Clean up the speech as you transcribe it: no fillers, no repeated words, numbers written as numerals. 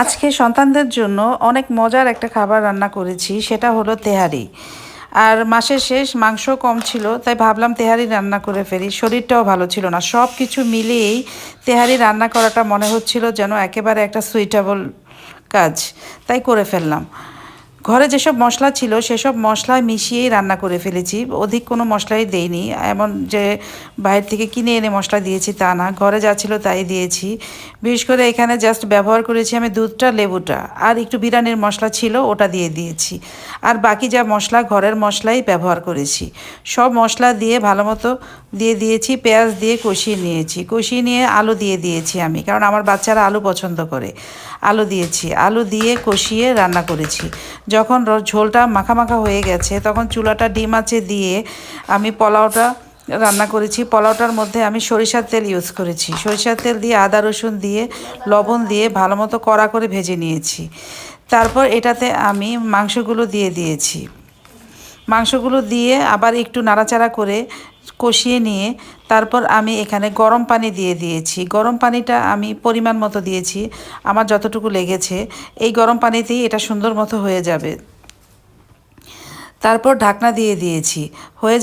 আজকে সন্তানদের জন্য অনেক মজার একটা খাবার রান্না করেছি, সেটা হলো তেহারি। আর মাসের শেষ, মাংস কম ছিল, তাই ভাবলাম তেহারি রান্না করে ফেলি। শরীরটাও ভালো ছিল না, সব কিছু মিলিয়েই তেহারি রান্না করাটা মনে হচ্ছিল যেন একেবারে একটা সুইটেবল কাজ, তাই করে ফেললাম। ঘরে যেসব মশলা ছিল সেসব মশলা মিশিয়েই রান্না করে ফেলেছি, অধিক কোনো মশলাই দেইনি। এমন যে বাইরে থেকে কিনে এনে মশলা দিয়েছি তা না, ঘরে যা ছিল তাই দিয়েছি। বিশেষ করে এখানে জাস্ট ব্যবহার করেছি আমি দুধটা, লেবুটা, আর একটু বিরিয়ানির মশলা ছিল ওটা দিয়ে দিয়েছি। আর বাকি যা মশলা ঘরের মশলাই ব্যবহার করেছি। সব মশলা দিয়ে ভালো মতো দিয়ে দিয়েছি, পেঁয়াজ দিয়ে কষিয়ে নিয়েছি। কষিয়ে নিয়ে আলু দিয়ে দিয়েছি আমি, কারণ আমার বাচ্চারা আলু পছন্দ করে। আলু দিয়েছি, আলু দিয়ে কষিয়ে রান্না করেছি। যখন ঝোলটা মাখা মাখা হয়ে গেছে তখন চুলাটা ডিম আঁচে দিয়ে আমি পোলাওটা রান্না করেছি। পোলাওটার মধ্যে আমি সরিষার তেল ইউজ করেছি। সরিষার তেল দিয়ে আদা রসুন দিয়ে লবণ দিয়ে ভালো মতো কড়া করে ভেজে নিয়েছি। তারপর এটাতে আমি মাংসগুলো দিয়ে দিয়েছি। মাংসগুলো দিয়ে আবার একটু নাড়াচাড়া করে কষিয়ে নিয়ে তারপর আমি এখানে গরম পানি দিয়ে দিয়েছি। গরম পানিটা আমি পরিমাণ মতো দিয়েছি, আমার যতটুকু লেগেছে। এই গরম পানিতেই এটা সুন্দর মতো হয়ে যাবে। তারপর ঢাকনা দিয়ে দিয়েছি। হয়ে